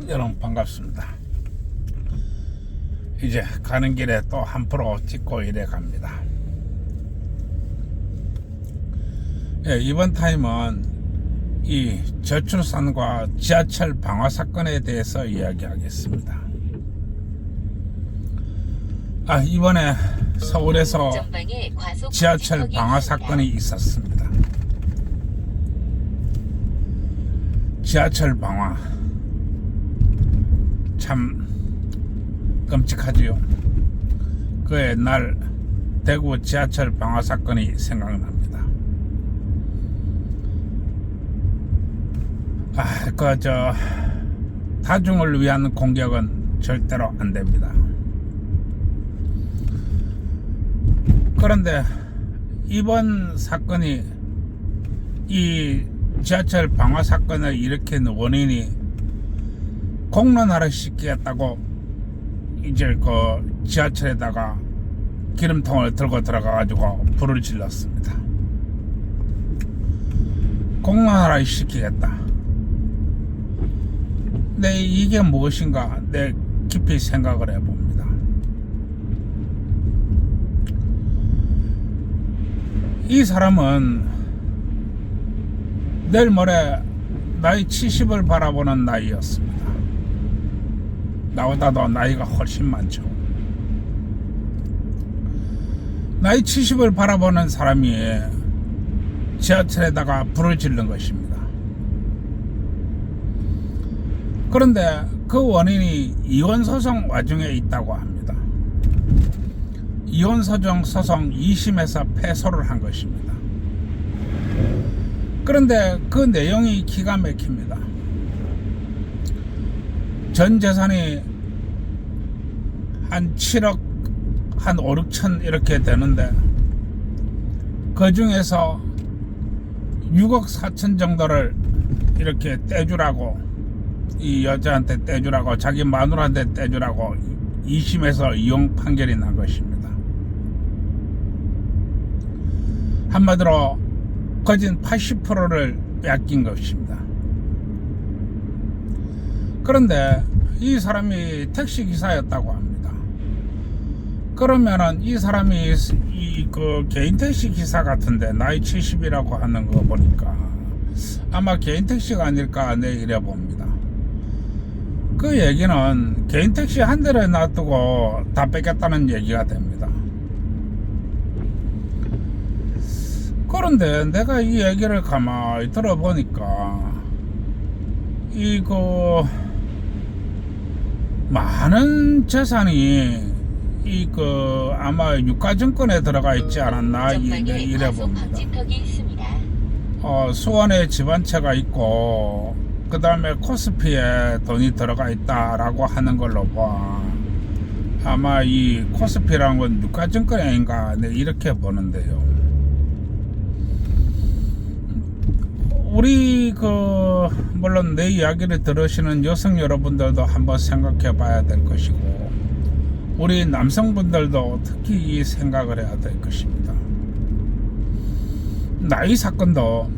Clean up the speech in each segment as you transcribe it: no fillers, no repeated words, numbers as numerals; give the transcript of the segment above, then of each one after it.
여러분 반갑습니다. 이제 가는 길에 또 한 프로 찍고 이래 갑니다. 예, 이번 타임은 이 저출산과 지하철 방화 사건에 대해서 이야기하겠습니다. 이번에 서울에서 지하철 방화 사건이 있었습니다. 지하철 방화 참 끔찍하지요. 그 옛날 대구 지하철 방화 사건이 생각납니다. 다중을 위한 공격은 절대로 안 됩니다. 그런데 이번 사건이, 이 지하철 방화 사건을 일으킨 원인이 공론화를 시키겠다고 이제 그 지하철에다가 기름통을 들고 들어가가지고 불을 질렀습니다. 공론화를 시키겠다. 근데 이게 무엇인가 내 깊이 생각을 해봅니다. 이 사람은 내일 모레 나이 70을 바라보는 나이였습니다. 나보다도 나이가 훨씬 많죠. 나이 70을 바라보는 사람이 지하철에다가 불을 지른 것입니다. 그런데 그 원인이 이혼소송 와중에 있다고 합니다. 이혼소송 2심에서 패소를 한 것입니다. 그런데 그 내용이 기가 막힙니다. 전 재산이 한 7억, 한 5, 6천 이렇게 되는데 그 중에서 6억 4천 정도를 이렇게 떼주라고, 이 여자한테 떼주라고, 자기 마누라한테 떼주라고 2심에서 이혼 판결이 난 것입니다. 한마디로 거진 80%를 빼앗긴 것입니다. 그런데 이 사람이 택시기사였다고 합니다. 그러면은 이 사람이 그 개인 택시 기사 같은데 나이 70이라고 하는 거 보니까 아마 개인 택시가 아닐까 내 이래 봅니다. 그 얘기는 개인 택시 한 대를 놔두고 다 뺏겼다는 얘기가 됩니다. 그런데 내가 이 얘기를 가만히 들어보니까 많은 재산이 아마 유가증권에 들어가 있지 않았나 이래 봅니다. 수원에 집안채가 있고 그 다음에 코스피에 돈이 들어가 있다라고 하는 걸로 봐. 아마 이 코스피라는 건 유가증권이 아닌가 이렇게 보는데요. 우리 물론 내 이야기를 들으시는 여성 여러분들도 한번 생각해 봐야 될 것이고, 우리 남성분들도 특히 이 생각을 해야 될 것입니다. 나이 사건도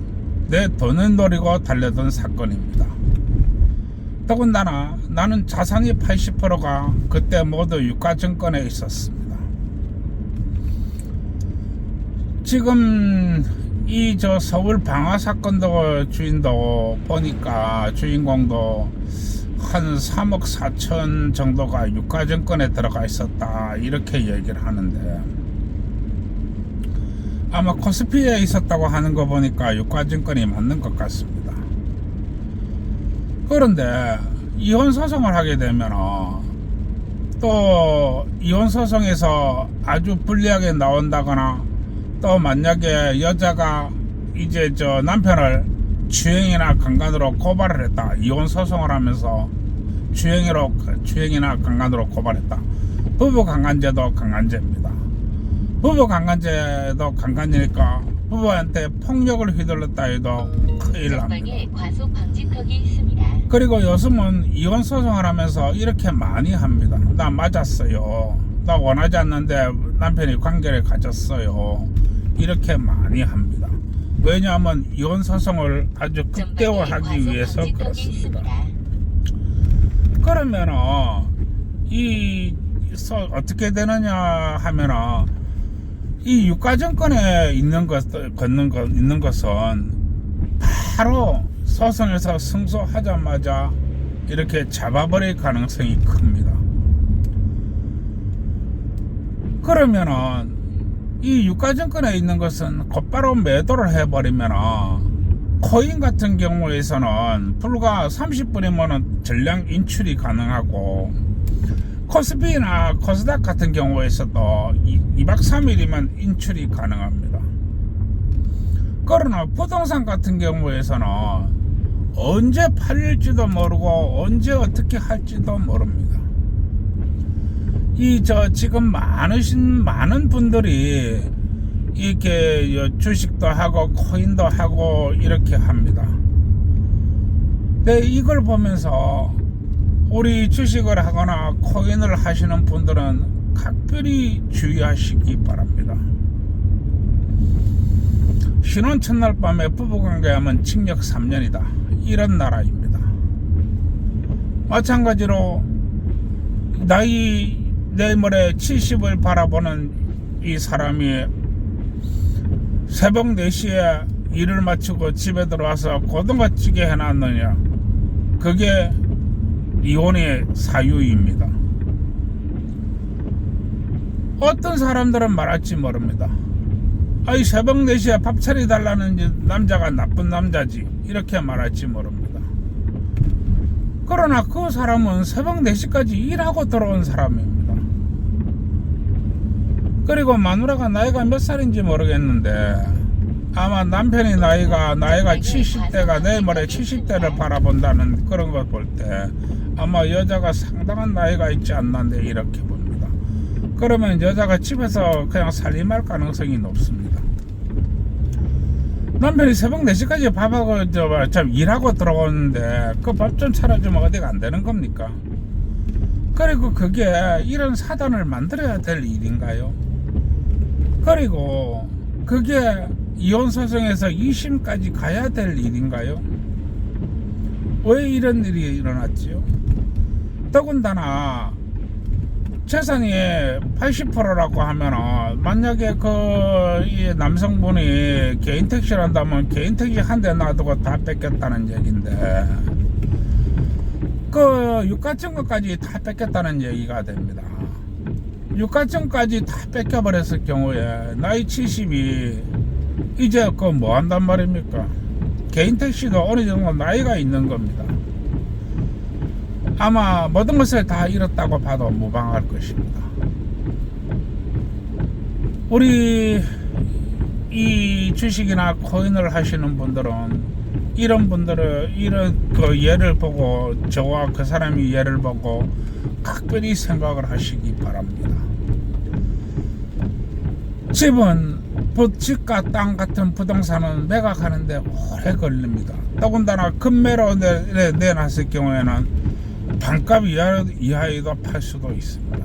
내 돈을 노리고 달려든 사건입니다. 더군다나 나는 자산이 80%가 그때 모두 유가증권에 있었습니다. 지금 서울 방화 사건도 주인도 보니까 주인공도 한 3억 4천 정도가 유가증권에 들어가 있었다 이렇게 얘기를 하는데, 아마 코스피에 있었다고 하는 거 보니까 유가증권이 맞는 것 같습니다. 그런데 이혼소송을 하게 되면 또 이혼소송에서 아주 불리하게 나온다거나, 또 만약에 여자가 이제 남편을 주행이나 강간으로 고발을 했다, 이혼소송을 하면서 주행이나 강간으로 고발했다, 부부강간죄도 강간죄입니다. 부부강간죄도 강간이니까 부부한테 폭력을 휘둘렀다 해도 큰일 납니다. 그리고 요즘은 이혼소송을 하면서 이렇게 많이 합니다. 나 맞았어요, 나 원하지 않는데 남편이 관계를 가졌어요, 이렇게 많이 합니다. 왜냐하면 이혼소송을 아주 극대화하기 위해서 그렇습니다. 그러면은 어떻게 되느냐 하면은 이 유가증권에 있는 것은 바로 소송에서 승소하자마자 이렇게 잡아버릴 가능성이 큽니다. 그러면은 이 유가증권에 있는 것은 곧바로 매도를 해버리면은 코인 같은 경우에서는 불과 30분이면 전량 인출이 가능하고, 코스피나 코스닥 같은 경우에서도 2박 3일이면 인출이 가능합니다. 그러나 부동산 같은 경우에서는 언제 팔릴지도 모르고 언제 어떻게 할지도 모릅니다. 지금 많은 분들이 이렇게 주식도 하고 코인도 하고 이렇게 합니다. 근데 이걸 보면서 우리 주식을 하거나 코인을 하시는 분들은 각별히 주의하시기 바랍니다. 신혼 첫날 밤에 부부관계하면 징역 3년이다. 이런 나라입니다. 마찬가지로 나이 내일모레 70을 바라보는 이 사람이 새벽 4시에 일을 마치고 집에 들어와서 고등어찌개 해놨느냐, 그게 이혼의 사유입니다. 어떤 사람들은 말할지 모릅니다. 아이, 새벽 4시에 밥 차려달라는 남자가 나쁜 남자지, 이렇게 말할지 모릅니다. 그러나 그 사람은 새벽 4시까지 일하고 들어온 사람입니다. 그리고 마누라가 나이가 몇 살인지 모르겠는데 아마 남편이 나이가 70대가 내일 모레 70대를 바라본다는 그런 걸 볼 때 아마 여자가 상당한 나이가 있지 않는데 이렇게 봅니다. 그러면 여자가 집에서 그냥 살림할 가능성이 높습니다. 남편이 새벽 4시까지 밥하고 일하고 들어오는데 그 밥 좀 차려주면 어디가 안 되는 겁니까? 그리고 그게 이런 사단을 만들어야 될 일인가요? 그리고 그게 이혼소송에서 2심까지 가야 될 일인가요? 왜 이런 일이 일어났지요? 더군다나 재산이 80%라고 하면은 만약에 이 남성분이 개인 택시를 한다면 개인 택시 한 대 놔두고 다 뺏겼다는 얘기인데, 그 유가증권까지 다 뺏겼다는 얘기가 됩니다. 유가증까지 다 뺏겨버렸을 경우에 나이 70이 이제 뭐 한단 말입니까? 개인 택시도 어느 정도 나이가 있는 겁니다. 아마 모든 것을 다 잃었다고 봐도 무방할 것입니다. 우리 이 주식이나 코인을 하시는 분들은 이런 예를 보고, 저와 그 사람이 예를 보고 각별히 생각을 하시기 바랍니다. 집과 땅 같은 부동산은 매각하는데 오래 걸립니다. 더군다나 급매로 내놨을 경우에는 반값 이하에도 팔 수도 있습니다.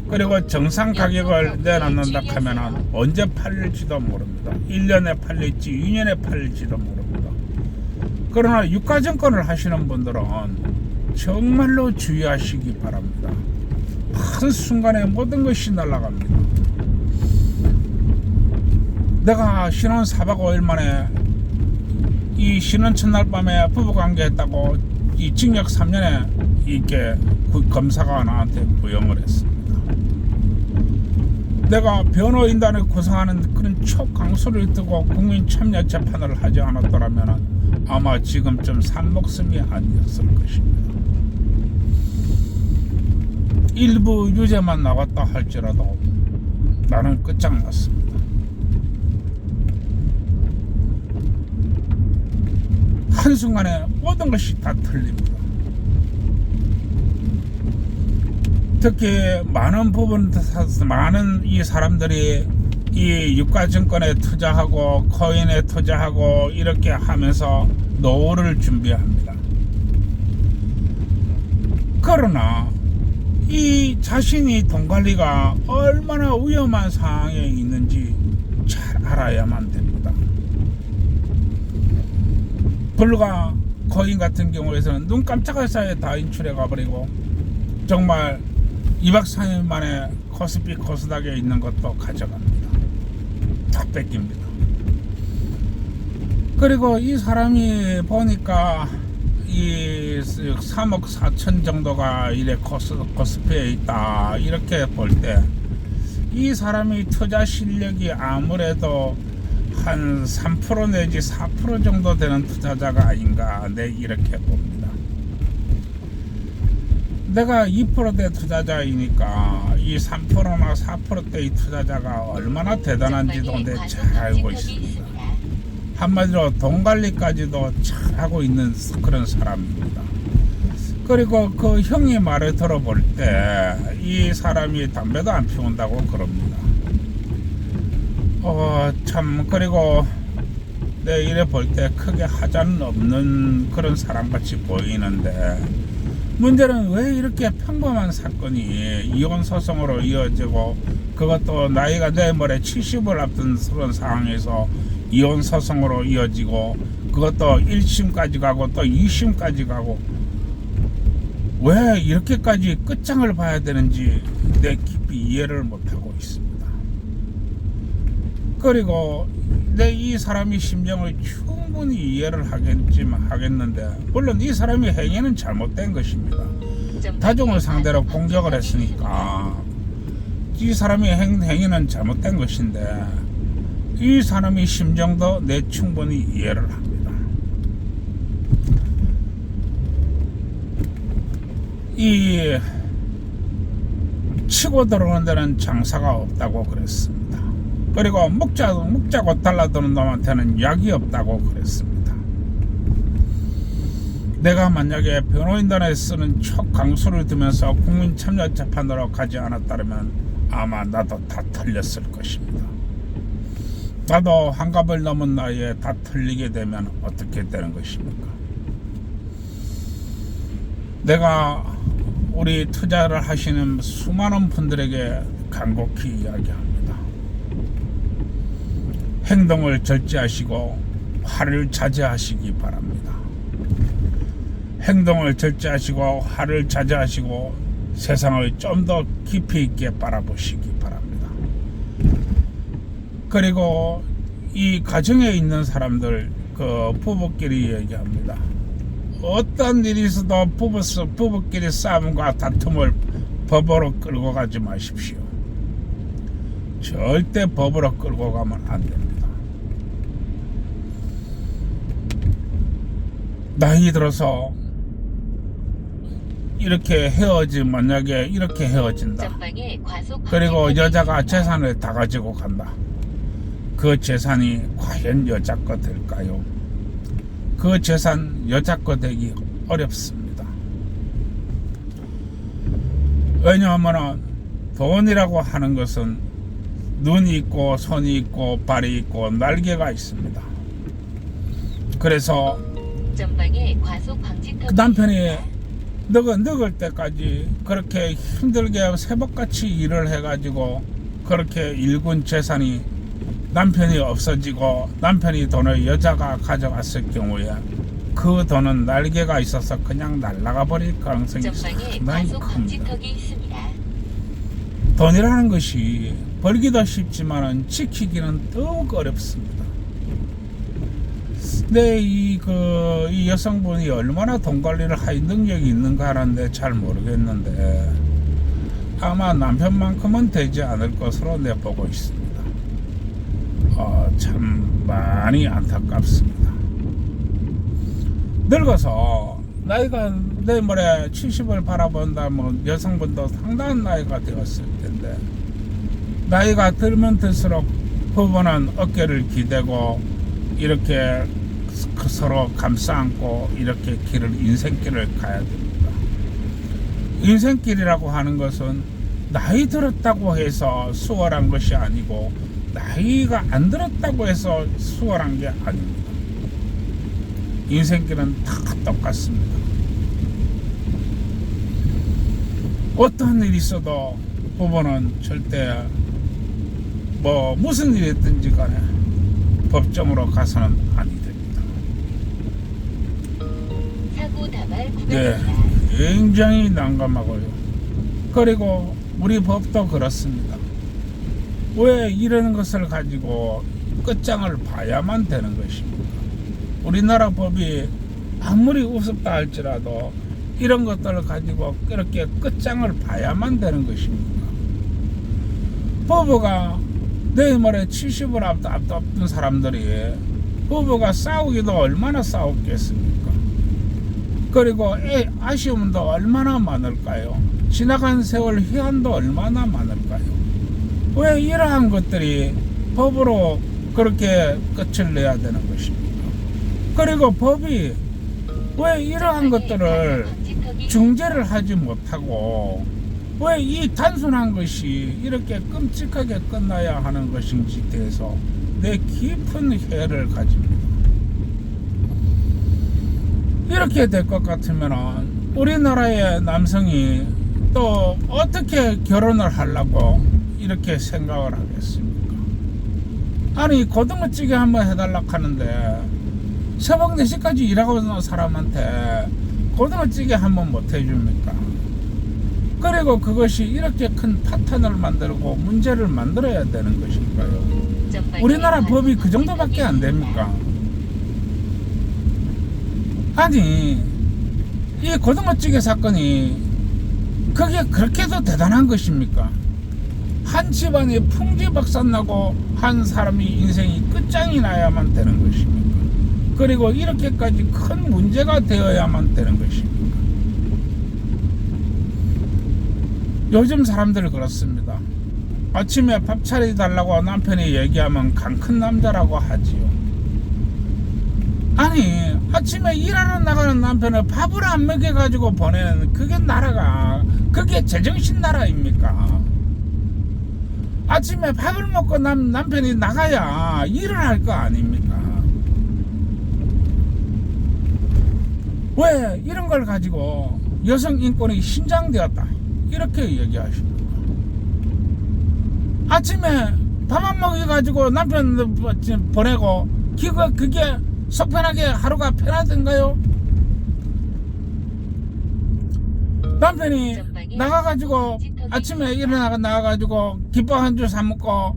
그리고 정상 가격을 내놨는다 하면은 언제 팔릴지도 모릅니다. 1년에 팔릴지 2년에 팔릴지도 모릅니다. 그러나 유가증권을 하시는 분들은 정말로 주의하시기 바랍니다. 한순간에 모든 것이 날아갑니다. 내가 신혼 4박 5일 만에 이 신혼 첫날 밤에 부부관계 했다고 이 징역 3년에 이렇게 검사가 나한테 구형을 했습니다. 내가 변호인단을 구성하는 그런 초강수를 두고 국민참여 재판을 하지 않았더라면 아마 지금쯤 산목숨이 아니었을 것입니다. 일부 유죄만 나왔다 할지라도 나는 끝장났습니다. 한순간에 모든 것이 다 틀립니다. 특히 많은 이 사람들이 이 유가증권에 투자하고 코인에 투자하고 이렇게 하면서 노후를 준비합니다. 그러나 이 자신이 돈 관리가 얼마나 위험한 상황에 있는지 잘 알아야만 됩니다. 불과 거인 같은 경우에서는 눈 깜짝할 사이에 다 인출해 가버리고 정말 2박 3일 만에 코스피 코스닥에 있는 것도 가져갑니다. 다 뺏깁니다. 그리고 이 사람이 보니까 이 3억 4천 정도가 이래 코스피에 있다 이렇게 볼 때 이 사람이 투자 실력이 아무래도 한 3% 내지 4% 정도 되는 투자자가 아닌가 내 이렇게 봅니다. 내가 2%대 투자자이니까 이 3%나 4%대의 투자자가 얼마나 대단한지도 내 잘 알고 있습니다. 한마디로 돈 관리까지도 잘하고 있는 그런 사람입니다. 그리고 그 형이 말을 들어볼 때 이 사람이 담배도 안 피운다고 그럽니다. 참 그리고 내 이래 볼 때 크게 하자는 없는 그런 사람같이 보이는데 문제는 왜 이렇게 평범한 사건이 이혼 소송으로 이어지고 그것도 나이가 내일 모레 70을 앞둔 그런 상황에서 이혼 소송으로 이어지고 그것도 1심까지 가고 또 2심까지 가고 왜 이렇게까지 끝장을 봐야 되는지 내 깊이 이해를 못하고 있습니다. 그리고 내 이 사람이 심정을 충분히 이해를 하겠는데 물론 이 사람이 행위는 잘못된 것입니다. 다중을 상대로 공격을 했으니까 이 사람이 행위는 잘못된 것인데 이 사람의 심정도 내 충분히 이해를 합니다. 이 치고 들어오는 데는 장사가 없다고 그랬습니다. 그리고 묵자고 달라드는 놈한테는 약이 없다고 그랬습니다. 내가 만약에 변호인단에 쓰는 촉강수를 두면서 국민참여재판으로 가지 않았다면 아마 나도 다 틀렸을 것입니다. 나도 환갑을 넘은 나이에 다 틀리게 되면 어떻게 되는 것입니까? 내가 우리 투자를 하시는 수많은 분들에게 간곡히 이야기합니다. 행동을 절제하시고 화를 자제하시기 바랍니다. 행동을 절제하시고 화를 자제하시고 세상을 좀 더 깊이 있게 바라보시기 바랍니다. 그리고 이 가정에 있는 사람들 그 부부끼리 얘기합니다. 어떤 일이 있어도 부부끼리 싸움과 다툼을 법으로 끌고 가지 마십시오. 절대 법으로 끌고 가면 안 됩니다. 나이 들어서 이렇게 만약에 이렇게 헤어진다. 그리고 여자가 재산을 다 가지고 간다. 그 재산이 과연 여자 거 될까요? 그 재산 여자 거 되기 어렵습니다. 왜냐하면 돈이라고 하는 것은 눈이 있고 손이 있고 발이 있고 날개가 있습니다. 그래서 그 남편이 늙을 때까지 그렇게 힘들게 새벽같이 일을 해가지고 그렇게 일군 재산이 남편이 없어지고 남편이 돈을 여자가 가져갔을 경우에 그 돈은 날개가 있어서 그냥 날아가 버릴 가능성이 상당히 큽니다. 돈이라는 것이 벌기도 쉽지만 지키기는 더욱 어렵습니다. 근데 이 여성분이 얼마나 돈 관리를 할 능력이 있는가 하는데 잘 모르겠는데 아마 남편만큼은 되지 않을 것으로 내보고 있습니다. 참 많이 안타깝습니다. 늙어서 나이가 내일 모레 70을 바라본다면 여성분도 상당한 나이가 되었을 텐데 나이가 들면 들수록 부부는 어깨를 기대고 이렇게 서로 감싸안고 이렇게 인생길을 가야 됩니다. 인생길이라고 하는 것은 나이 들었다고 해서 수월한 것이 아니고 나이가 안 들었다고 해서 수월한 게 아닙니다. 인생길은 다 똑같습니다. 어떤 일이 있어도 부부는 절대 무슨 일이 있든지 간에 법정으로 가서는 아니 됩니다. 다발 네, 구간입니다. 굉장히 난감하고요. 그리고 우리 법도 그렇습니다. 왜 이런 것을 가지고 끝장을 봐야만 되는 것입니까? 우리나라 법이 아무리 우습다 할지라도 이런 것들을 가지고 이렇게 끝장을 봐야만 되는 것입니까? 부부가 내일 모레 70을 앞둔 사람들이 부부가 싸우기도 얼마나 싸웠겠습니까? 그리고 아쉬움도 얼마나 많을까요? 지나간 세월 희한도 얼마나 많을까요? 왜 이러한 것들이 법으로 그렇게 끝을 내야 되는 것입니까? 그리고 법이 왜 이러한 것들을 중재를 하지 못하고 왜 이 단순한 것이 이렇게 끔찍하게 끝나야 하는 것인지 대해서 내 깊은 회의를 가집니다. 이렇게 될 것 같으면 우리나라의 남성이 또 어떻게 결혼을 하려고 이렇게 생각을 하겠습니까? 아니 고등어찌개 한번 해달라고 하는데 새벽 4시까지 일하고 있는 사람한테 고등어찌개 한번 못 해줍니까? 그리고 그것이 이렇게 큰 파탄을 만들고 문제를 만들어야 되는 것일까요? 우리나라 법이 그 정도밖에 안 됩니까? 아니 이 고등어찌개 사건이 그게 그렇게도 대단한 것입니까? 한 집안이 풍지박산나고 한 사람이 인생이 끝장이 나야만 되는 것입니까? 그리고 이렇게까지 큰 문제가 되어야만 되는 것입니까? 요즘 사람들 그렇습니다. 아침에 밥 차려달라고 남편이 얘기하면 강 큰 남자라고 하지요. 아니 아침에 일하러 나가는 남편을 밥을 안 먹여가지고 보내는 그게 나라가 그게 제정신 나라입니까? 아침에 밥을 먹고 남편이 나가야 일을 할 거 아닙니까? 왜 이런 걸 가지고 여성 인권이 신장되었다 이렇게 얘기하십니까? 아침에 밥 안 먹여가지고 남편 보내고 그게 속편하게 하루가 편하던가요? 남편이 나가가지고 아침에 나가가지고 김밥 한 줄 사먹고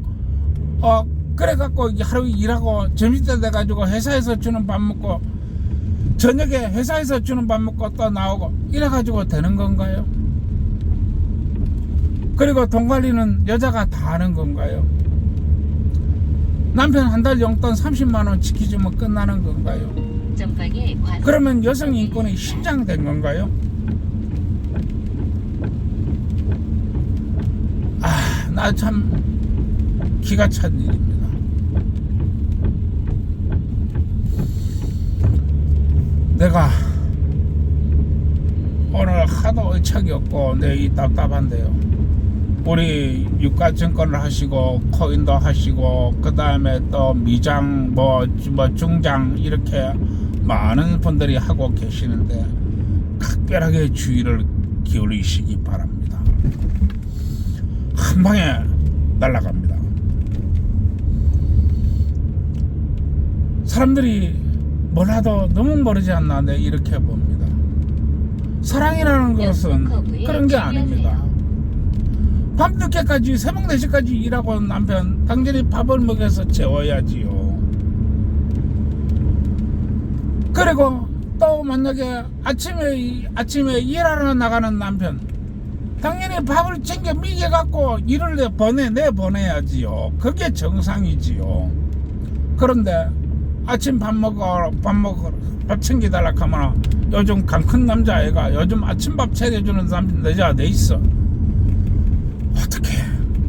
그래갖고 하루 일하고 점심때 돼가지고 회사에서 주는 밥 먹고 저녁에 회사에서 주는 밥 먹고 또 나오고 이래가지고 되는 건가요? 그리고 돈 관리는 여자가 다 하는 건가요? 남편 한 달 용돈 30만원 지켜주면 끝나는 건가요? 그러면 여성 인권이 신장된 건가요? 나 참 기가 찬 일입니다. 내가 오늘 하도 의착이 없고 내이 답답한데요. 우리 유가증권을 하시고 코인도 하시고 그 다음에 또 미장 뭐 중장 이렇게 많은 분들이 하고 계시는데 각별하게 주의를 기울이시기 바랍니다. 한 방에 날아갑니다. 사람들이 몰라도 너무 모르지 않나 내 이렇게 봅니다. 사랑이라는 것은 그런 게 아닙니다. 밤늦게까지 새벽 4시까지 일하고 온 남편 당연히 밥을 먹여서 재워야지요. 그리고 또 만약에 아침에 일하러 나가는 남편 당연히 밥을 챙겨 먹여갖고 일을 내보내야지요. 그게 정상이지요. 그런데 아침 밥 챙기달라 하면 요즘 강 큰 남자애가 요즘 아침밥 차려주는 남자가 돼 있어.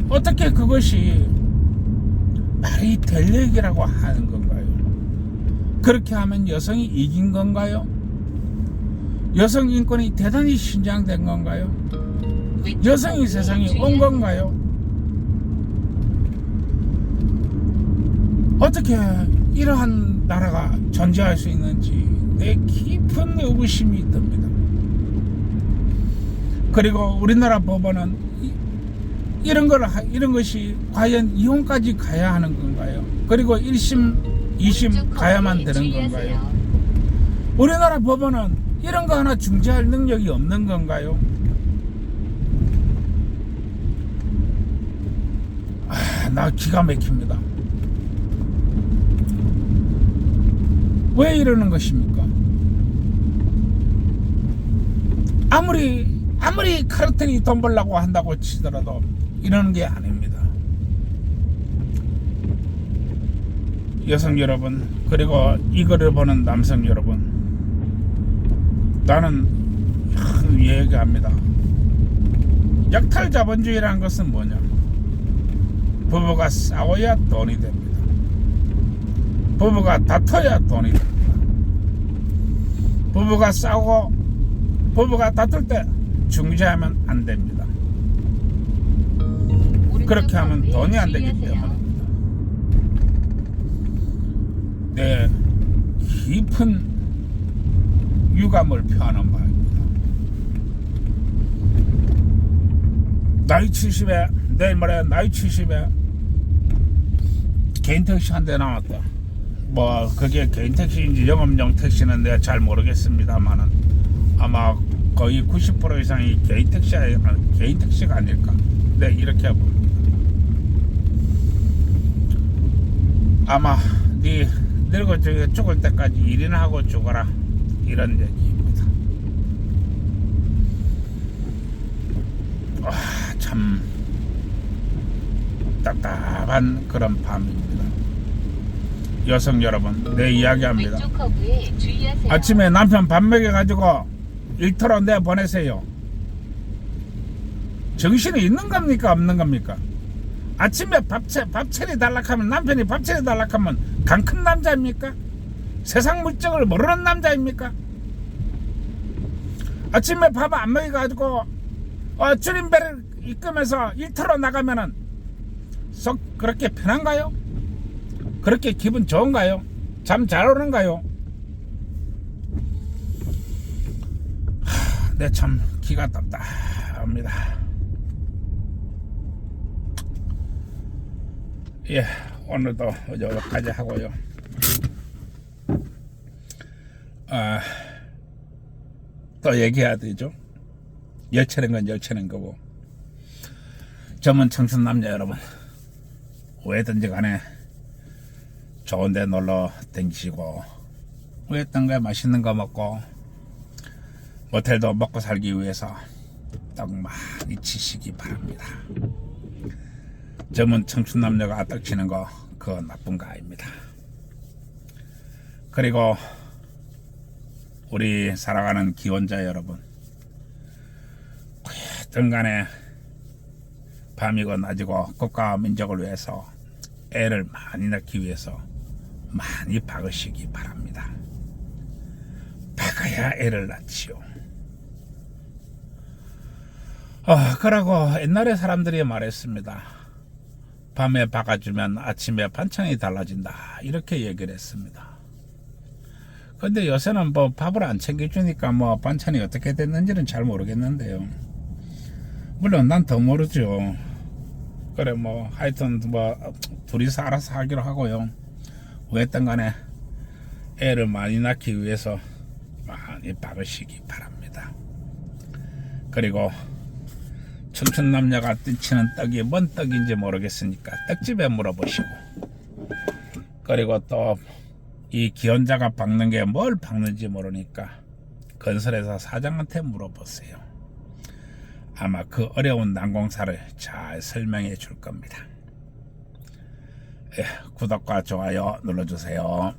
어떻게 그것이 말이 될 얘기라고 하는 건가요? 그렇게 하면 여성이 이긴 건가요? 여성 인권이 대단히 신장된 건가요? 여성이 세상에 온 건가요? 어떻게 이러한 나라가 존재할 수 있는지 내 깊은 의구심이 듭니다. 그리고 우리나라 법원은 이런 것이 과연 이혼까지 가야 하는 건가요? 그리고 1심, 2심 가야만 되는 건가요? 우리나라 법원은 이런 거 하나 중재할 능력이 없는 건가요? 나 기가 막힙니다. 왜 이러는 것입니까? 아무리 카르텔이 돈 벌려고 한다고 치더라도 이러는 게 아닙니다. 여성 여러분, 그리고 이거를 보는 남성 여러분, 나는 얘기합니다. 약탈 자본주의라는 것은 뭐냐? 부부가 싸워야 돈이 됩니다. 부부가 다퉈야 돈이 됩니다. 부부가 싸우고 부부가 다툴 때 중재하면 안 됩니다. 그렇게 하면 돈이 안 되기 때문입니다. 네, 깊은 유감을 표하는 바입니다. 나이 70에 내일 모레 나이 70에 개인 택시 한 대 나왔다. 뭐 그게 개인 택시인지 영업용 택시는 내가 잘 모르겠습니다만은 아마 거의 90% 이상이 개인 택시가 아닐까. 네, 이렇게 봅니다. 아마 네 늙어 죽을 때까지 일이나 하고 죽어라, 이런 얘기입니다. 참 답답한 그런 밤입니다. 여성 여러분, 내 이야기합니다. 아침에 남편 밥 먹여가지고 일터로 내보내세요. 정신이 있는 겁니까 없는 겁니까? 아침에 밥 차려달라 하면, 남편이 밥 차려달라 하면 강 큰 남자입니까? 세상 물정을 모르는 남자입니까? 아침에 밥 안 먹여가지고 줄임배를 이끌면서 일터로 나가면은 썩 그렇게 편한가요? 그렇게 기분 좋은가요? 잠 잘 오는가요? 네, 참 기가 답답합니다. 예, 오늘도 여기까지 하고요. 또 얘기해야 되죠. 열차는 건 열차는 거고, 젊은 청춘 남녀 여러분, 왜든지 간에 좋은 데 놀러 댕기시고, 왜든 거 맛있는 거 먹고, 모텔도 먹고 살기 위해서 떡 많이 치시기 바랍니다. 젊은 청춘 남녀가 떡 치는 거 그거 나쁜 거 아닙니다. 그리고 우리 살아가는 기혼자 여러분, 어떤 간에 밤이고 낮이고 국가와 민족을 위해서 애를 많이 낳기 위해서 많이 박으시기 바랍니다. 박아야 애를 낳지요. 그러고 옛날에 사람들이 말했습니다. 밤에 박아주면 아침에 반찬이 달라진다, 이렇게 얘기를 했습니다. 근데 요새는 뭐 밥을 안 챙겨주니까 뭐 반찬이 어떻게 됐는지는 잘 모르겠는데요. 물론 난 더 모르죠. 그래 뭐 하여튼 뭐 둘이서 알아서 하기로 하고요. 왜든 간에 애를 많이 낳기 위해서 많이 박으시기 바랍니다. 그리고 청춘 남녀가 뜯치는 떡이 뭔 떡인지 모르겠으니까 떡집에 물어보시고, 그리고 또 이 기혼자가 박는 게 뭘 박는지 모르니까 건설회사 사장한테 물어보세요. 아마 그 어려운 난공사를 잘 설명해 줄 겁니다. 예, 구독과 좋아요 눌러주세요.